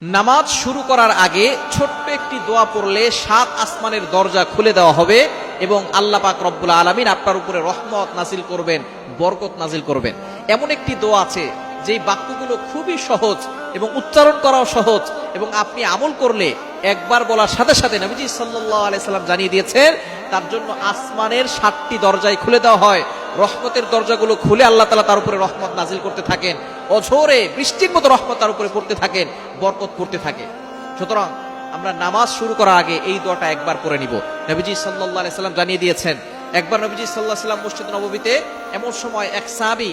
নামাজ শুরু করার আগে ছোট্ট একটি দোয়া পড়লে ৭ আসমানের দরজা খুলে দেওয়া হবে এবং আল্লাহ পাক রব্বুল আলামিন আপনার উপরে রহমত নাজিল করবেন, বরকত নাজিল করবেন। এমন একটি দোয়া আছে যেই বাক্যগুলো খুবই সহজ এবং উচ্চারণ করাও সহজ, এবং আপনি আমল করলে একবার বলার সাথে সাথে নবীজি সাল্লাল্লাহু আলাইহি সাল্লাম জানিয়ে দিয়েছেন তার জন্য আসমানের ৭টি দরজাই খুলে দেওয়া হয়। রহমতের দরজাগুলো খুলে আল্লাহ তাআলা তার উপরে রহমত নাজিল করতে থাকেন, অঝোরে বৃষ্টির মতো রহমত তার উপরে পড়তে থাকেন, বরকত করতে থাকে। সুতরাং আমরা নামাজ শুরু করার আগে এই দোয়াটা একবার পড়ে নিব। নবীজি সাল্লাল্লাহু আলাইহি সাল্লাম জানিয়ে দিয়েছেন, একবার নবীজি সাল্লাল্লাহু আলাইহি সাল্লাম মসজিদ নববীতে এমন সময় এক সাহাবী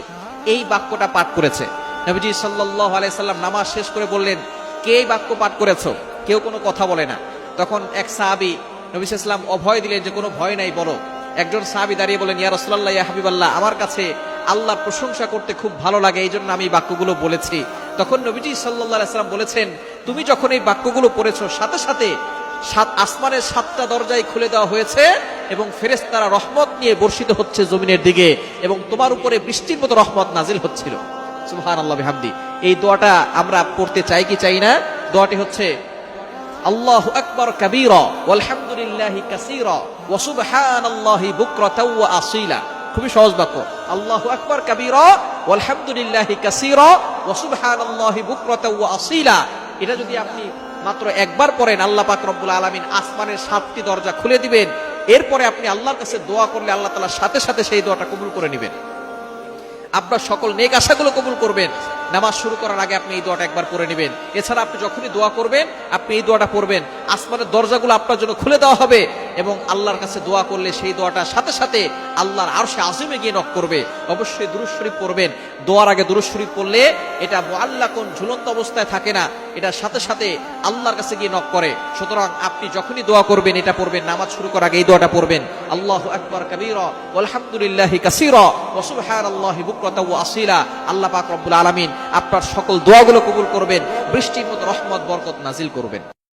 এই বাক্যটা পাঠ করেছে। নবীজি সাল্লাল্লাহু আলাইহি সাল্লাম নামাজ শেষ করে বললেন, কে এই বাক্য পাঠ করেছো? কেউ কোনো কথা বলে না। তখন এক সাহাবী নবী সাল্লাল্লাহু আলাইহি সাল্লাম অভয় দিলেন যে কোনো ভয় নাই, বলো। একজন সাহাবী দাঁড়িয়ে বলেন, ইয়া রাসূলুল্লাহ, ইয়া হাবিবাল্লাহ, আমার কাছে আল্লাহর প্রশংসা করতে খুব ভালো লাগে, এই জন্য আমি এই বাক্যগুলো বলেছি। তখন নবীজি সাল্লাল্লাহু আলাইহি সাল্লাম বলেছেন, তুমি যখন এই বাক্যগুলো পড়েছো সাথে সাথে ৭ আসমানের ৭টা দরজাই খুলে দেওয়া হয়েছে এবং ফেরেশতারা রহমত নিয়ে বর্ষিত হচ্ছে জমিনের দিকে এবং তোমার উপরে বৃষ্টির মতো রহমত নাজিল হচ্ছিল। সুবহানাল্লাহ বিহামদি। এই দোয়াটা আমরা পড়তে চাই কি চাই না? দোয়াটি হচ্ছে আল্লাহু আকবার কাবীরা ওয়ালহামদুলিল্লাহি কাসীরা ওয়া সুবহানাল্লাহি বুকরাতাও ওয়া আসীলা। খুবই সহজ বাক্য, আল্লাহু আকবার কাবীরা ওয়ালহামদুলিল্লাহি কাসীরা ওয়া সুবহানাল্লাহি বুকরাতাও ওয়া আসীলা। এটা যদি আপনি মাত্র একবার পড়েন, আল্লাহ পাক রব্বুল আলামিন আসমানের ৭টি দরজা খুলে দিবেন। এরপরে আপনি আল্লাহর কাছে দোয়া করলে আল্লাহ তাআলা সাথে সাথে সেই দোয়াটা কবুল করে নেবেন, আপনার সকল নেক আশাগুলো কবুল করবেন। নামাজ শুরু করার আগে আপনি এই দোয়াটা একবার পড়ে নেবেন। এছাড়া আপনি যখনই দোয়া করবেন আপনি এই দোয়াটা পড়বেন, আসমানের দরজাগুলো আপনার জন্য খুলে দেওয়া হবে এবং আল্লাহর কাছে দোয়া করলে সেই দোয়াটা সাথে সাথে আল্লাহর আরশে আজিমে গিয়ে নক করবে। অবশ্যই দুরূদ শরীফ পড়বেন। দোয়ার আগে দুরূদ শরীফ পড়লে এটা মুআল্লাকুন, ঝুলন্ত অবস্থায় থাকে না, এটার সাথে সাথে আল্লাহর কাছে গিয়ে নক করে। সুতরাং আপনি যখনই দোয়া করবেন এটা পড়বেন, নামাজ শুরু করার আগে এই দোয়াটা পড়বেন, আল্লাহু আকবার কাবীরা ওয়ালহামদুলিল্লাহি কাসীরা ওয়া সুবহানাল্লাহি বুকরাতাও ওয়া আসীলা। আল্লাহ পাক রব্বুল আলামিন আপনার সকল দোয়াগুলো কবুল করবেন, বৃষ্টির মতো রহমত বরকত নাজিল করবেন।